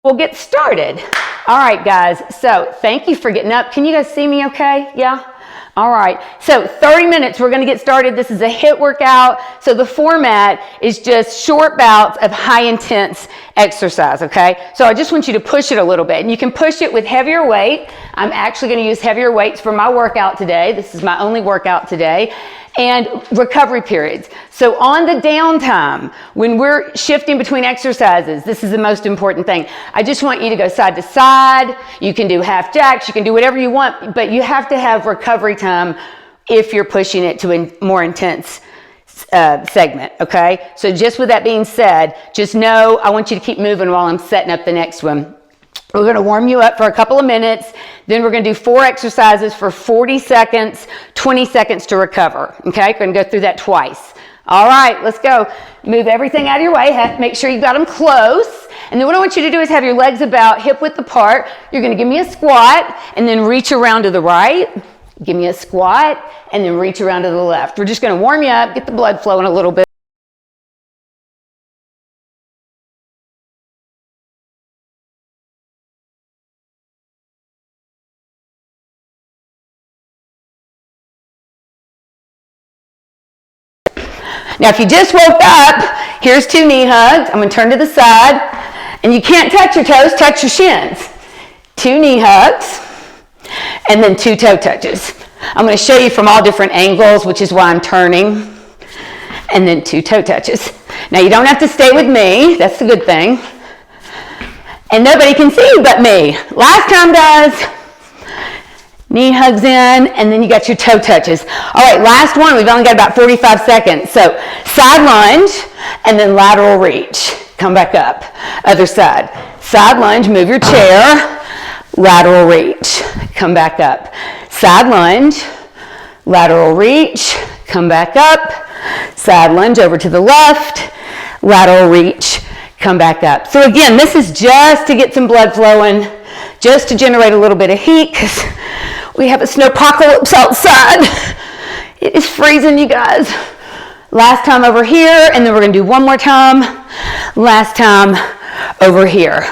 We'll get started. All right, guys. So thank you for getting up. Can you guys see me okay? Yeah? All right. So 30 minutes, we're going to get started. This is a HIIT workout. So the format is just short bouts of high intense exercise, okay? So I just want you to push it a little bit. And you can push it with heavier weight. I'm actually going to use heavier weights for my workout today. This is my only workout today. And recovery periods. So on the downtime, when we're shifting between exercises, this is the most important thing. I just want you to go side to side. You can do half jacks, you can do whatever you want, but you have to have recovery time if you're pushing it to a more intense segment, okay? So just with that being said, just know I want you to keep moving while I'm setting up the next one. We're going to warm you up for a couple of minutes. Then we're going to do 4 exercises for 40 seconds, 20 seconds to recover. Okay, we're going to go through that twice. All right, let's go. Move everything out of your way. Make sure you got them close. And then what I want you to do is have your legs about hip width apart. You're going to give me a squat and then reach around to the right. Give me a squat and then reach around to the left. We're just going to warm you up, get the blood flowing a little bit. Now, if you just woke up, here's 2 knee hugs. I'm going to turn to the side. And you can't touch your toes, touch your shins. 2 knee hugs, and then 2 toe touches. I'm going to show you from all different angles, which is why I'm turning. And then 2 toe touches. Now, you don't have to stay with me. That's the good thing. And nobody can see you but me. Last time, guys. Knee hugs in, and then you got your toe touches. All right, last one. We've only got about 45 seconds. So side lunge, and then lateral reach. Come back up. Other side. Side lunge, move your chair. Lateral reach. Come back up. Side lunge, lateral reach. Come back up. Side lunge over to the left. Lateral reach. Come back up. So again, this is just to get some blood flowing, just to generate a little bit of heat, because we have a snowpocalypse outside. It is freezing, you guys. Last time over here, and then we're going to do one more time. Last time over here.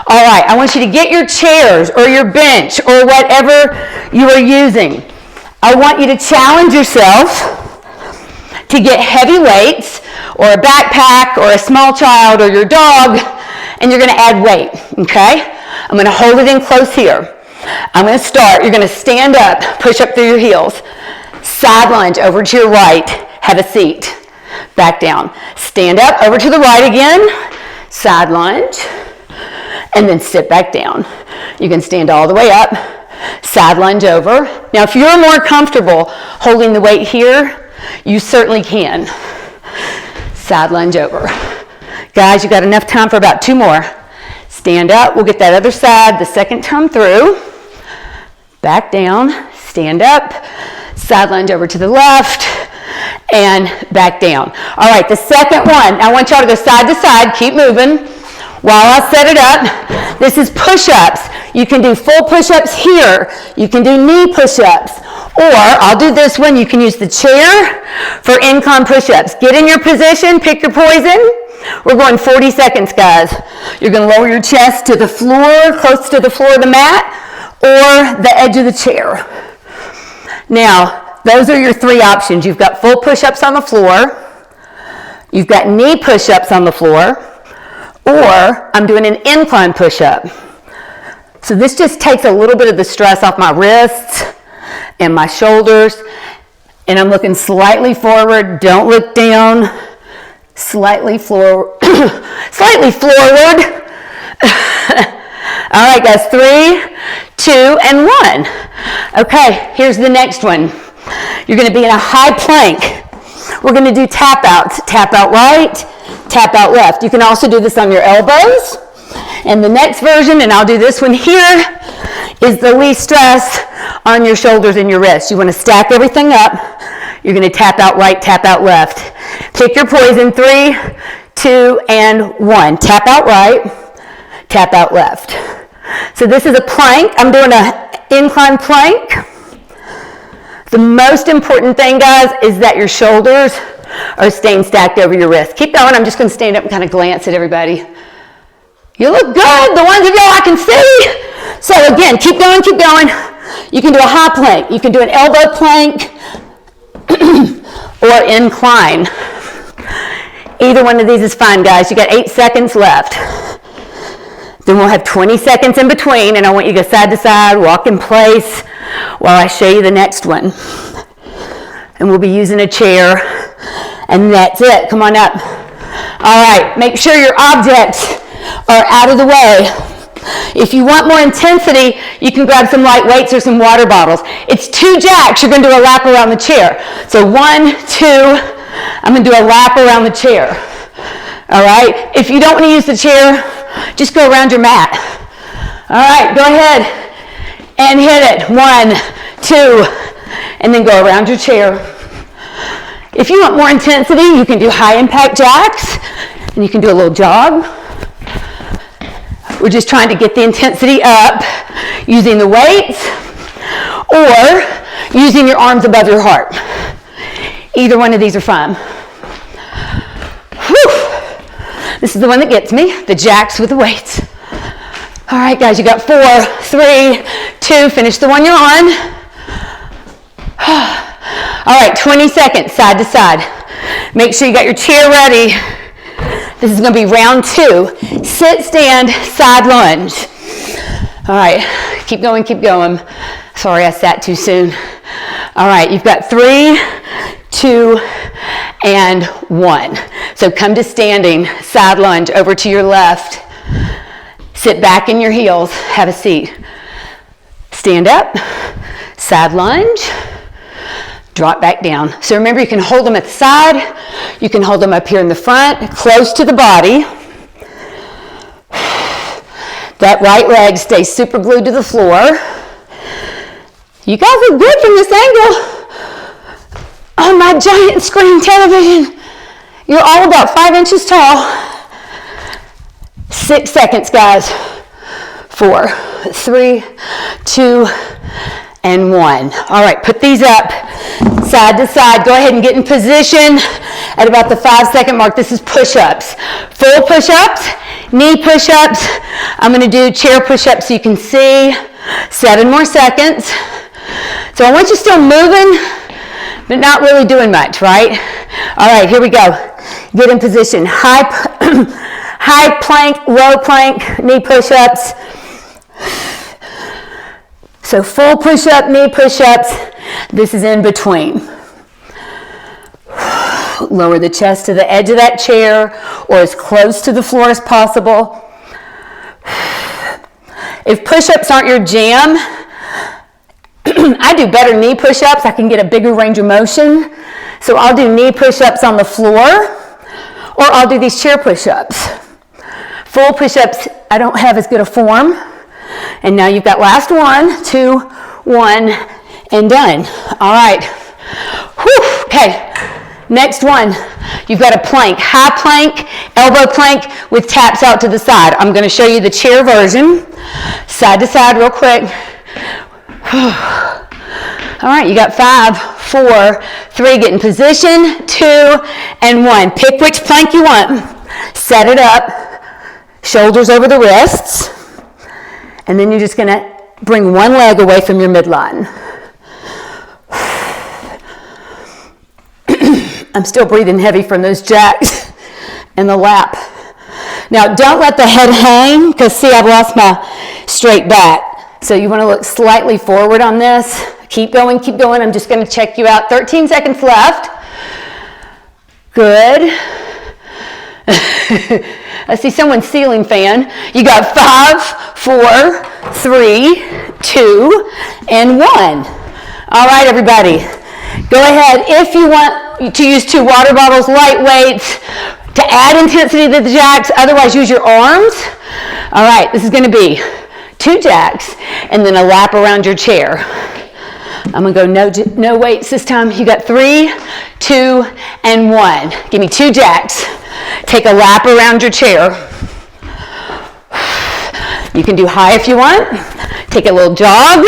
All right, I want you to get your chairs or your bench or whatever you are using. I want you to challenge yourself to get heavy weights or a backpack or a small child or your dog, and you're going to add weight, okay? I'm going to hold it in close here. I'm going to start. You're going to stand up, push up through your heels. Side lunge over to your right. Have a seat. Back down. Stand up over to the right again. Side lunge. And then sit back down. You can stand all the way up. Side lunge over. Now, if you're more comfortable holding the weight here, you certainly can. Side lunge over. Guys, you got enough time for about 2 more. Stand up. We'll get that other side the second time through. Back down. Stand up. Side lunge over to the left. And back down. All right, the second one. I want y'all to go side to side. Keep moving while I set it up. This is push-ups. You can do full push-ups here. You can do knee push-ups. Or I'll do this one. You can use the chair for incline push-ups. Get in your position. Pick your poison. We're going 40 seconds, guys. You're going to lower your chest to the floor, close to the floor of the mat, or the edge of the chair. Now, those are your 3 options. You've got full push-ups on the floor. You've got knee push-ups on the floor. Or I'm doing an incline push-up. So this just takes a little bit of the stress off my wrists and my shoulders. And I'm looking slightly forward. Don't look down. Slightly forward. Slightly forward. All right, guys. 3, 2, and 1. Okay, here's the next one. You're going to be in a high plank. We're going to do tap outs. Tap out right, tap out left. You can also do this on your elbows. And the next version, and I'll do this one here, is the least stress on your shoulders and your wrists. You want to stack everything up. You're going to tap out right, tap out left. Pick your poison. 3, 2, and 1. Tap out right, tap out left. So this is a plank. I'm doing an incline plank. The most important thing, guys, is that your shoulders are staying stacked over your wrists. Keep going. I'm just going to stand up and kind of glance at everybody. You look good, the ones of y'all I can see. So again, keep going, keep going. You can do a high plank. You can do an elbow plank or incline. Either one of these is fine, guys. You got 8 seconds left. Then we'll have 20 seconds in between, and I want you to go side to side, walk in place while I show you the next one. And we'll be using a chair, and that's it. Come on up. All right, make sure your objects are out of the way. If you want more intensity, you can grab some light weights or some water bottles. It's 2 jacks. You're going to do a lap around the chair. So 1, 2, I'm going to do a lap around the chair. All right? If you don't want to use the chair, just go around your mat. All right, go ahead and hit it. 1, 2, and then go around your chair. If you want more intensity, you can do high impact jacks, and you can do a little jog. We're just trying to get the intensity up using the weights or using your arms above your heart. Either one of these are fine. Whew. This is the one that gets me, the jacks with the weights. All right, guys, you got 4, 3, 2, finish the one you're on. All right, 20 seconds, side to side. Make sure you got your chair ready. This is going to be round 2. Sit, stand, side lunge. All right, keep going, keep going. Sorry, I sat too soon. All right, you've got 3, 2, and 1. So come to standing, side lunge, over to your left. Sit back in your heels, have a seat. Stand up, side lunge. Drop back down. So remember, you can hold them at the side. You can hold them up here in the front, close to the body. That right leg stays super glued to the floor. You guys look good from this angle. On my giant screen television. You're all about 5 inches tall. 6 seconds, guys. 4, 3, 2, and 1. All right, put these up side to side. Go ahead and get in position at about the 5-second mark. This is push-ups. Full push-ups, knee push-ups. I'm going to do chair push-ups so you can see. 7 more seconds. So I want you still moving, but not really doing much, right? All right, here we go. Get in position. High plank, low plank, knee push-ups. So full push-up, knee push-ups. This is in between. Lower the chest to the edge of that chair or as close to the floor as possible. If push-ups aren't your jam, I do better knee push-ups. I can get a bigger range of motion. So I'll do knee push-ups on the floor or I'll do these chair push-ups. Full push-ups, I don't have as good a form. And now you've got last 1, 2, 1, and done. All right. Whew. Okay. Next one. You've got a plank. High plank, elbow plank with taps out to the side. I'm going to show you the chair version. Side to side real quick. All right. You got 5, 4, 3. Get in position. 2, and 1. Pick which plank you want. Set it up. Shoulders over the wrists. And then you're just going to bring one leg away from your midline. I'm still breathing heavy from those jacks and the lap. Now, don't let the head hang, because see, I've lost my straight back. So you want to look slightly forward on this. Keep going, keep going. I'm just going to check you out. 13 seconds left. Good. I see someone's ceiling fan. You got 5, 4, 3, 2, and 1. All right, everybody. Go ahead. If you want to use 2 water bottles, light weights, to add intensity to the jacks, otherwise use your arms. All right, this is going to be 2 jacks and then a lap around your chair. I'm going to go no weights this time. You got 3, 2, and 1. Give me 2 jacks. Take a lap around your chair. You can do high if you want. Take a little jog.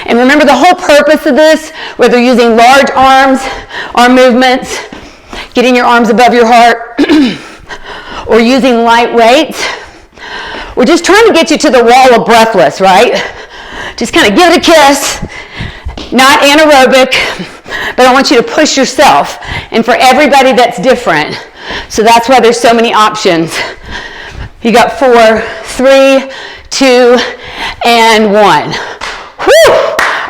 And remember, the whole purpose of this, whether using large arms, arm movements, getting your arms above your heart, or using light weights, we're just trying to get you to the wall of breathless, right? Just kind of give it a kiss, not anaerobic, but I want you to push yourself. And for everybody that's different. So that's why there's so many options. You got 4, 3, 2, and 1. Whew!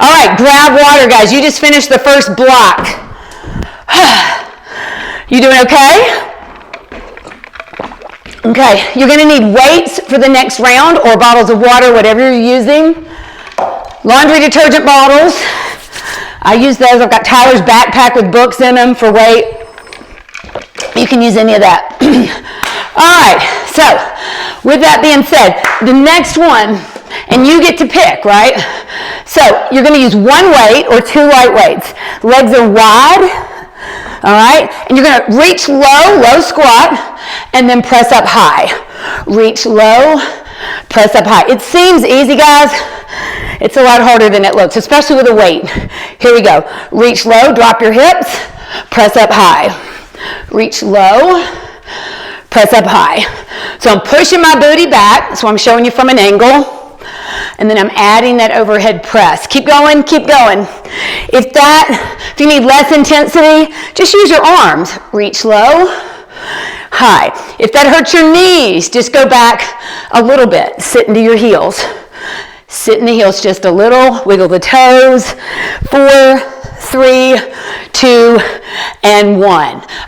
All right, grab water, guys. You just finished the first block. You doing okay? Okay, you're going to need weights for the next round or bottles of water, whatever you're using. Laundry detergent bottles. I use those. I've got Tyler's backpack with books in them for weight. You can use any of that. All right, so with that being said, the next one, and you get to pick, right? So you're going to use one weight or 2 light weights. Legs are wide, all right? And you're going to reach low, low squat, and then press up high. Reach low, press up high. It seems easy, guys. It's a lot harder than it looks, especially with a weight. Here we go. Reach low, drop your hips, press up high. Reach low, press up high. So I'm pushing my booty back, so I'm showing you from an angle. And then I'm adding that overhead press. Keep going, keep going. If you need less intensity, just use your arms. Reach low, high. If that hurts your knees, just go back a little bit. Sit into your heels. Sit in the heels just a little. Wiggle the toes. 4, 3, 2, and 1.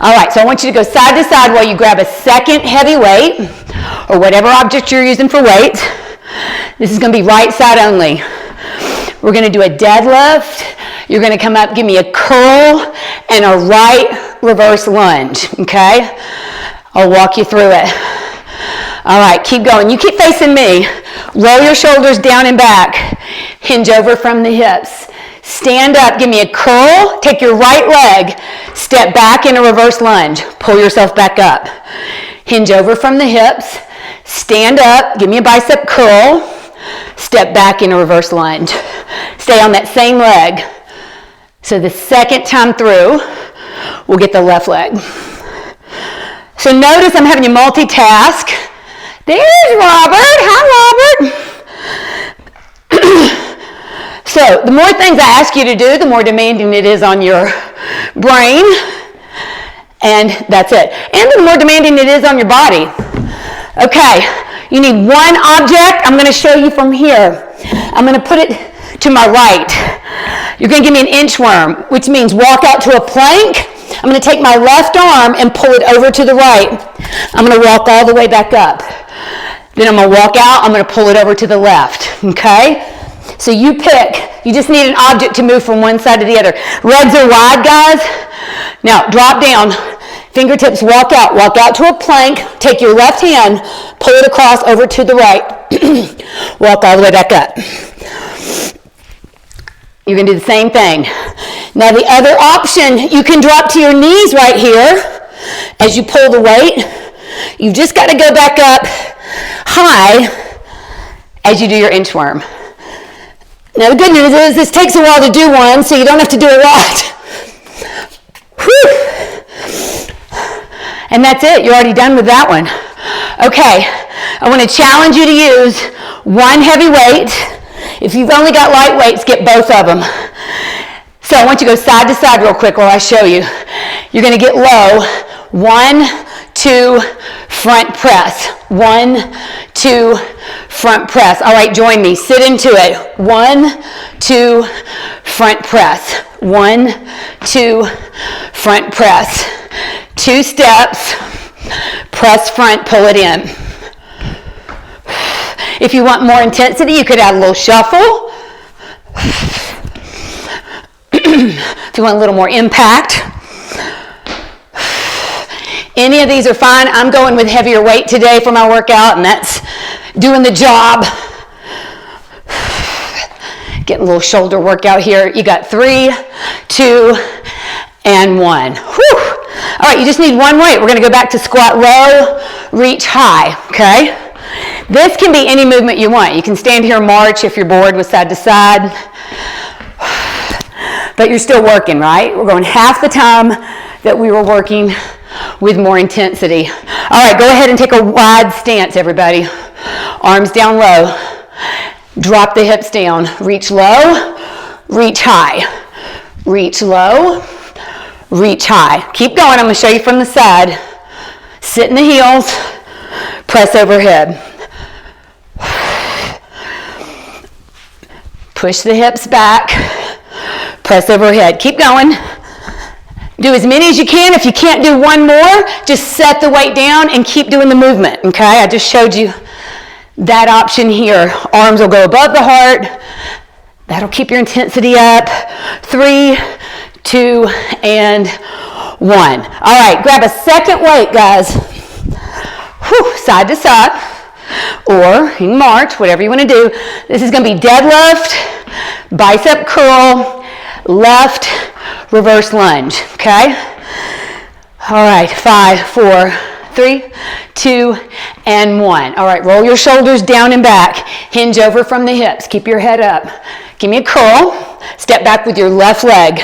All right, so I want you to go side to side while you grab a second heavy weight or whatever object you're using for weight. This is going to be right side only. We're going to do a deadlift. You're going to come up, give me a curl and a right reverse lunge, okay? I'll walk you through it. All right, keep going. You keep facing me. Roll your shoulders down and back. Hinge over from the hips. Stand up, give me a curl. Take your right leg. Step back in a reverse lunge. Pull yourself back up. Hinge over from the hips. Stand up, give me a bicep curl. Step back in a reverse lunge. Stay on that same leg. So the second time through, we'll get the left leg. So notice I'm having you multitask. There's Robert. Hi, Robert. So the more things I ask you to do, the more demanding it is on your brain. And that's it. And the more demanding it is on your body. Okay, you need one object. I'm going to show you from here. I'm going to put it to my right. You're going to give me an inchworm, which means walk out to a plank. I'm going to take my left arm and pull it over to the right. I'm going to walk all the way back up. Then I'm going to walk out. I'm going to pull it over to the left. Okay? So you pick. You just need an object to move from one side to the other. Legs are wide, guys. Now, drop down. Fingertips walk out to a plank. Take your left hand, pull it across over to the right. Walk all the way back up. You're going to do the same thing. Now the other option, you can drop to your knees right here as you pull the weight. You've just got to go back up high as you do your inchworm. Now the good news is this takes a while to do one, so you don't have to do a lot. Whew. And that's it. You're already done with that one. Okay, I want to challenge you to use one heavy weight. If you've only got light weights, get both of them. So I want you to go side to side real quick while I show you. You're going to get low. 1, 2, front press. 1, 2, front press. All right, join me. Sit into it. 1, 2, front press. 1, 2, front press. 2 steps. Press front, pull it in. If you want more intensity, you could add a little shuffle. If you want a little more impact. Any of these are fine. I'm going with heavier weight today for my workout, and that's doing the job. Getting a little shoulder workout here. You got 3, 2, and 1. Whew. All right, you just need one weight. We're going to go back to squat low, reach high, okay? This can be any movement you want. You can stand here and march if you're bored with side to side. But you're still working, right? We're going half the time that we were working with more intensity. All right, go ahead and take a wide stance, everybody. Arms down low. Drop the hips down. Reach low, reach high. Reach low, reach high. Keep going. I'm going to show you from the side. Sit in the heels. Press overhead. Push the hips back. Press overhead. Keep going. Do as many as you can. If you can't do one more, just set the weight down and keep doing the movement, okay? I just showed you that option here. Arms will go above the heart. That'll keep your intensity up. 3, 2, and 1. All right, grab a second weight, guys. Whew, side to side, or you can march, whatever you want to do. This is going to be deadlift, bicep curl, left, reverse lunge, okay? All right, 5, 4, 3, 2, and 1. All right, roll your shoulders down and back. Hinge over from the hips. Keep your head up. Give me a curl. Step back with your left leg.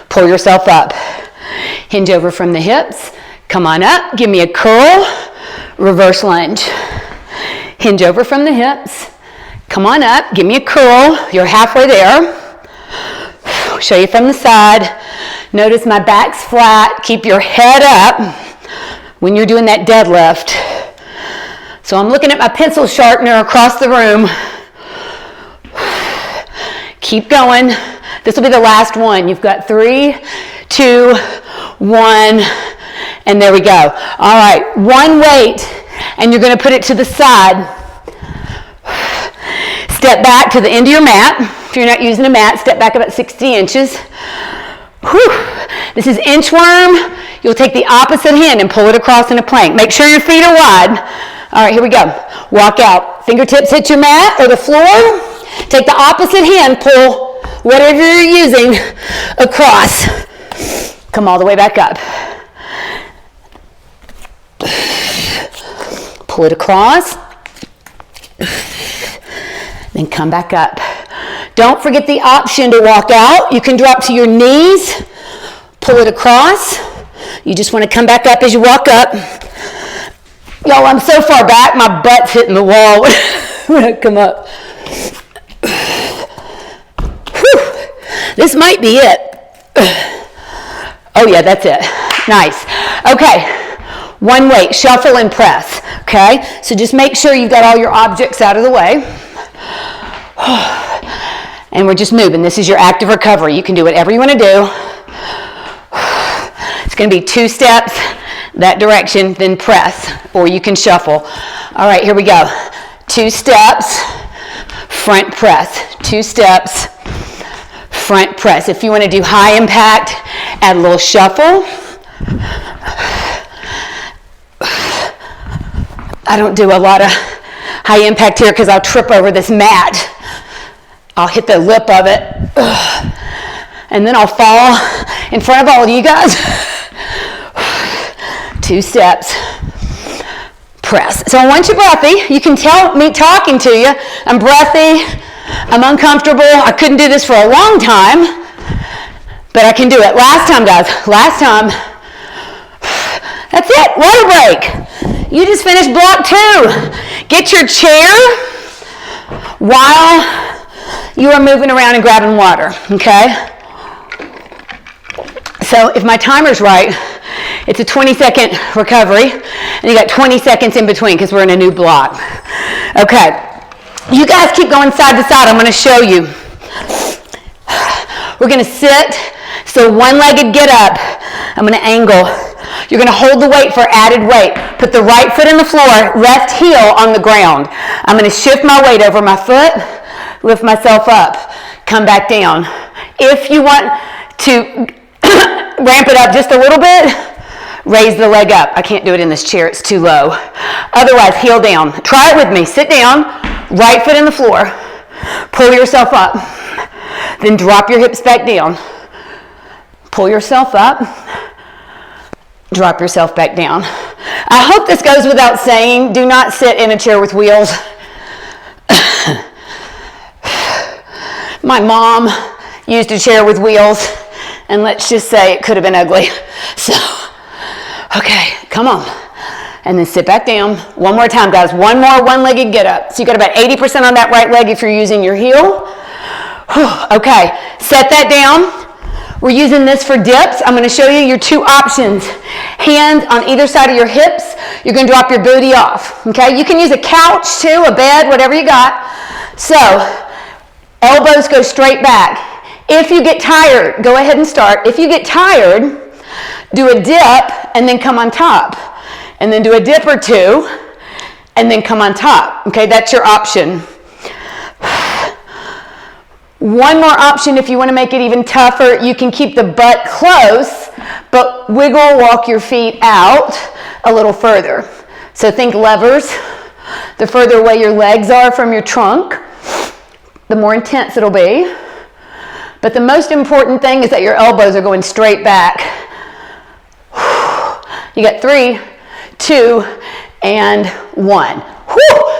Pull yourself up. Hinge over from the hips. Come on up. Give me a curl. Reverse lunge. Hinge over from the hips. Come on up. Give me a curl. You're halfway there. Show you from the side. Notice my back's flat. Keep your head up when you're doing that deadlift. So I'm looking at my pencil sharpener across the room. Keep going. This will be the last one. You've got 3, 2, 1, and there we go. All right, one weight, and you're going to put it to the side. Step back to the end of your mat. If you're not using a mat, step back about 60 inches. Whew. This is inchworm. You'll take the opposite hand and pull it across in a plank. Make sure your feet are wide. All right, here we go. Walk out. Fingertips hit your mat or the floor. Take the opposite hand, pull whatever you're using across. Come all the way back up. Pull it across. Then come back up. Don't forget the option to walk out. You can drop to your knees, pull it across. You just want to come back up as you walk up. Y'all, I'm so far back, my butt's hitting the wall when I come up. Whew. This might be it. Oh yeah, that's it. Nice. Okay, one weight, shuffle and press. Okay, so just make sure you've got all your objects out of the way. And we're just moving. This is your active recovery. You can do whatever you want to do. It's going to be 2 steps that direction, then press, or you can shuffle. All right, here we go. 2 steps, front press. 2 steps, front press. If you want to do high impact, add a little shuffle. I don't do a lot of high impact here because I'll trip over this mat. I'll hit the lip of it, and then I'll fall in front of all of you guys. 2 steps, press. So I want you breathy. You can tell me talking to you. I'm breathy. I'm uncomfortable. I couldn't do this for a long time, but I can do it. Last time, guys. Last time. That's it. Water break. You just finished block 2. Get your chair while you are moving around and grabbing water, okay? So if my timer's right, it's a 20-second recovery, and you got 20 seconds in between because we're in a new block. Okay, you guys keep going side to side. I'm going to show you. We're going to sit, so one-legged get up. I'm going to angle. You're going to hold the weight for added weight. Put the right foot on the floor, left heel on the ground. I'm going to shift my weight over my foot, lift myself up, come back down. If you want to ramp it up just a little bit, raise the leg up. I can't do it in this chair, it's too low. Otherwise, heel down. Try it with me. Sit down, right foot in the floor, pull yourself up, then drop your hips back down. Pull yourself up, drop yourself back down. I hope this goes without saying, do not sit in a chair with wheels. My mom used a chair with wheels, and let's just say it could have been ugly. So, Okay, come on. And then sit back down. One more time, guys. One more one-legged get up. So you got about 80% on that right leg if you're using your heel. Okay, set that down. We're using this for dips. I'm going to show you your two options. Hands on either side of your hips. You're going to drop your booty off. Okay, you can use a couch too, a bed, whatever you got. So, elbows go straight back. If you get tired, go ahead and start. If you get tired, do a dip and then come on top. And then do a dip or two and then come on top. Okay, that's your option. One more option if you want to make it even tougher, you can keep the butt close, but wiggle, walk your feet out a little further. So think levers. The further away your legs are from your trunk, the more intense it'll be. But the most important thing is that your elbows are going straight back. You got 3, 2, and 1.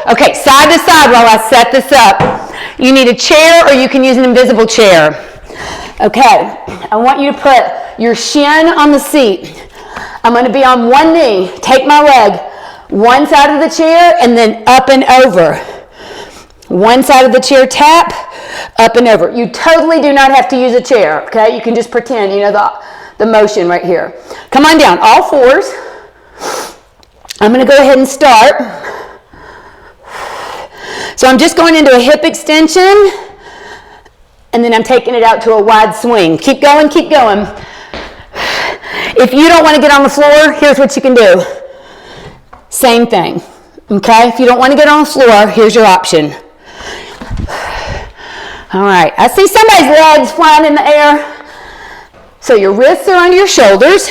Okay, side to side while I set this up. You need a chair or you can use an invisible chair. Okay, I want you to put your shin on the seat. I'm going to be on one knee. Take my leg, one side of the chair, and then up and over. One side of the chair, tap, up and over. You totally do not have to use a chair, okay? You can just pretend, you know, the motion right here. Come on down, all fours. I'm going to go ahead and start. So I'm just going into a hip extension, and then I'm taking it out to a wide swing. Keep going, keep going. If you don't want to get on the floor, here's what you can do. Same thing, okay? If you don't want to get on the floor, here's your option. All right, I see somebody's legs flying in the air. So your wrists are under your shoulders,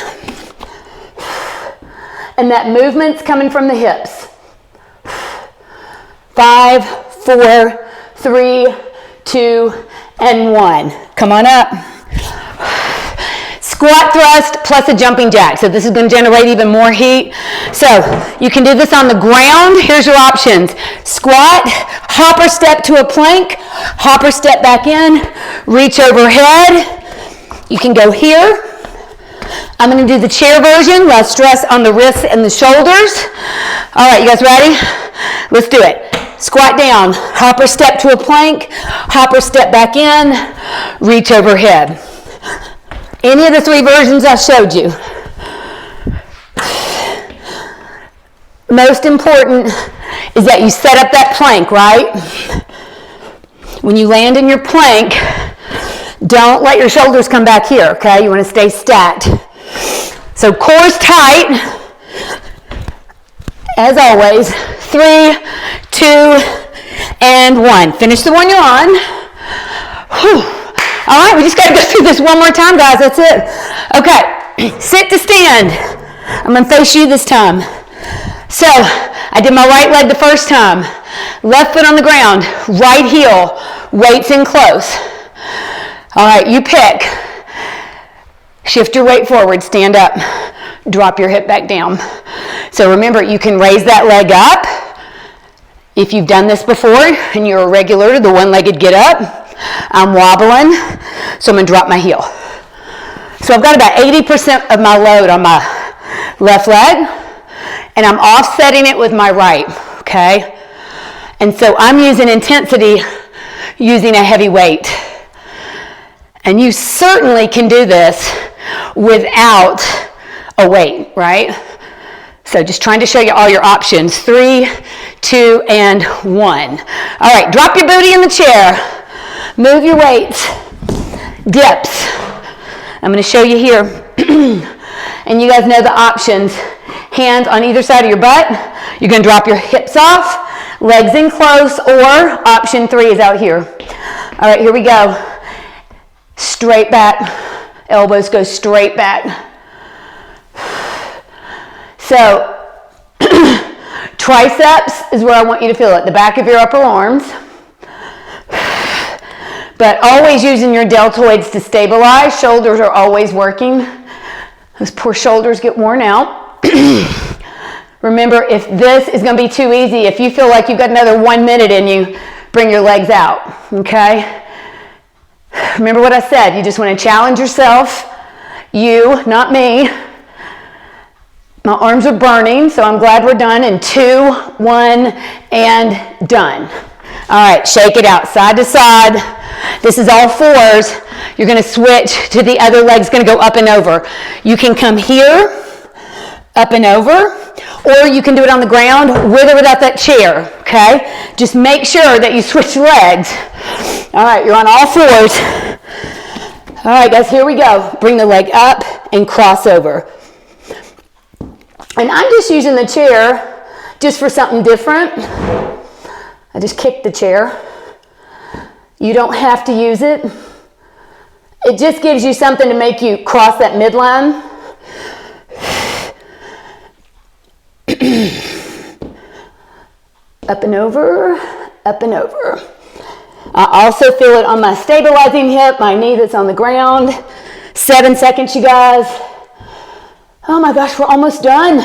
and that movement's coming from the hips. 5, 4, 3, 2, and 1. Come on up. Squat thrust plus a jumping jack. So this is going to generate even more heat. So you can do this on the ground. Here's your options. Squat, hopper step to a plank, hopper step back in, reach overhead. You can go here. I'm going to do the chair version. Less stress on the wrists and the shoulders. All right, you guys ready? Let's do it. Squat down, hopper step to a plank, hopper step back in, reach overhead. Any of the 3 versions I showed you. Most important is that you set up that plank, right? When you land in your plank, don't let your shoulders come back here, okay? You want to stay stacked. So core's tight. As always, 3, 2, and 1. Finish the one you're on. Whew. All right, we just got to go through this one more time, guys. That's it. Okay, sit to stand. I'm going to face you this time. So, I did my right leg the first time. Left foot on the ground. Right heel. Weights in close. All right, you pick. Shift your weight forward. Stand up. Drop your hip back down. So remember, you can raise that leg up. If you've done this before and you're a regular to the one-legged get up, I'm wobbling, so I'm going to drop my heel. So I've got about 80% of my load on my left leg, and I'm offsetting it with my right, okay? And so I'm using intensity using a heavy weight. And you certainly can do this without a weight, right? So just trying to show you all your options. 3, 2, and 1. All right, drop your booty in the chair. Move your weights. Dips. I'm going to show you here. And you guys know the options. Hands on either side of your butt. You're going to drop your hips off, legs in close, or option 3 is out here. All right, here we go. Straight back. Elbows go straight back. So, triceps is where I want you to feel it, the back of your upper arms. But always using your deltoids to stabilize. Shoulders are always working. Those poor shoulders get worn out. Remember, if this is going to be too easy, if you feel like you've got another 1 minute in you, bring your legs out, okay? Remember what I said, you just want to challenge yourself. You, not me. My arms are burning, so I'm glad we're done in 2, 1, and done. All right, shake it out side to side. This is all fours. You're going to switch to the other leg's going to go up and over. You can come here, up and over, or you can do it on the ground with or without that chair, okay? Just make sure that you switch legs. All right, you're on all fours. All right, guys, here we go. Bring the leg up and cross over. And I'm just using the chair just for something different. I just kicked the chair. You don't have to use it. It just gives you something to make you cross that midline. Up and over, up and over. I also feel it on my stabilizing hip, my knee that's on the ground. 7 seconds, you guys. Oh my gosh, we're almost done.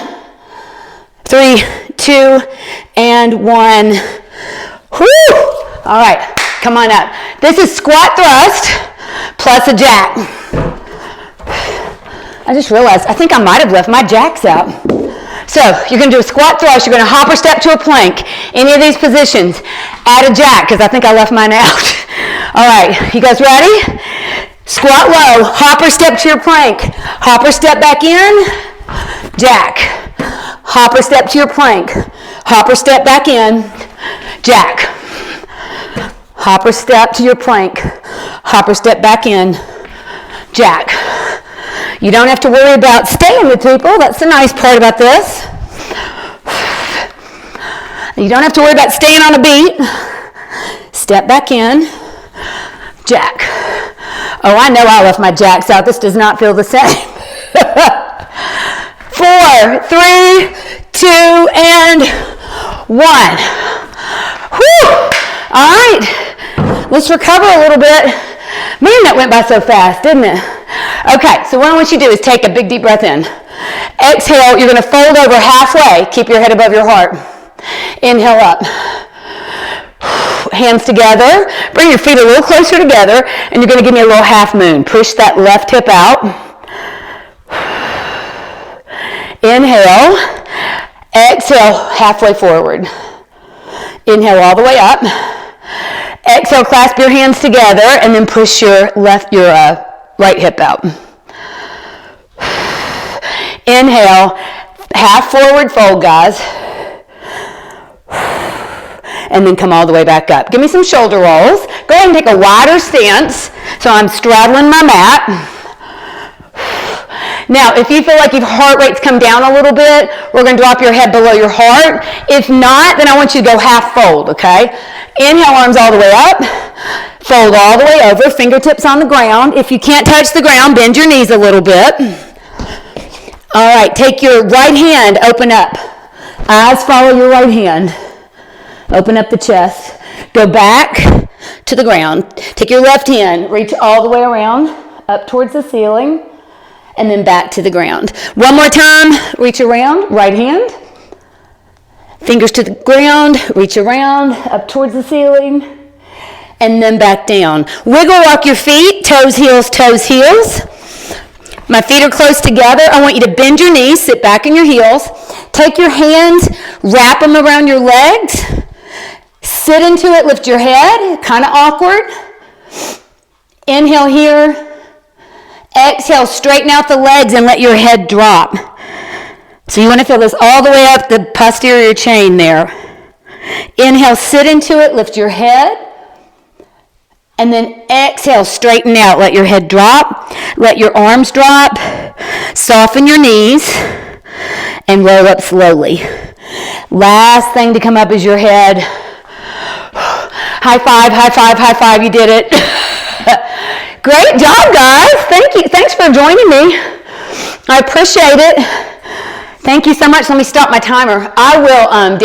3, 2, and 1. Whew! All right, come on up. This is squat thrust plus a jack. I just realized, I think I might have left my jacks out. So you're going to do a squat thrust. You're going to hopper step to a plank. Any of these positions, add a jack, because I think I left mine out. All right, you guys ready? Squat low, hopper step to your plank. Hopper step back in, jack. Hopper step to your plank. Hopper step back in, jack. Hopper step to your plank. Hopper step back in, jack. You don't have to worry about staying with people. That's the nice part about this. You don't have to worry about staying on a beat. Step back in, jack. Oh, I know I left my jacks out. This does not feel the same. 4, 3, 2, and 1. Whew. All right. Let's recover a little bit. Man, that went by so fast, didn't it? Okay, so what I want you to do is take a big deep breath in. Exhale, you're going to fold over halfway. Keep your head above your heart. Inhale up. Hands together. Bring your feet a little closer together, and you're going to give me a little half moon. Push that left hip out. Inhale. Exhale, halfway forward. Inhale all the way up. Exhale, clasp your hands together, and then push your right hip out. Inhale, half forward fold, guys. And then come all the way back up. Give me some shoulder rolls. Go ahead and take a wider stance. So I'm straddling my mat. Now, if you feel like your heart rate's come down a little bit, we're going to drop your head below your heart. If not, then I want you to go half fold, okay? Inhale, arms all the way up. Fold all the way over, fingertips on the ground. If you can't touch the ground, bend your knees a little bit. All right, take your right hand, open up. Eyes follow your right hand. Open up the chest. Go back to the ground. Take your left hand, reach all the way around, up towards the ceiling, and then back to the ground. One more time, reach around, right hand. Fingers to the ground, reach around, up towards the ceiling, and then back down. Wiggle walk your feet, toes, heels, toes, heels. My feet are close together. I want you to bend your knees, sit back in your heels. Take your hands, wrap them around your legs. Sit into it, lift your head, kind of awkward. Inhale here. Exhale, straighten out the legs and let your head drop. So you want to feel this all the way up the posterior chain there. Inhale, sit into it, lift your head. And then exhale, straighten out, let your head drop. Let your arms drop. Soften your knees and roll up slowly. Last thing to come up is your head. High five, high five, high five, you did it. Great job, guys. Thank you. Thanks for joining me. I appreciate it. Thank you so much. Let me stop my timer. I will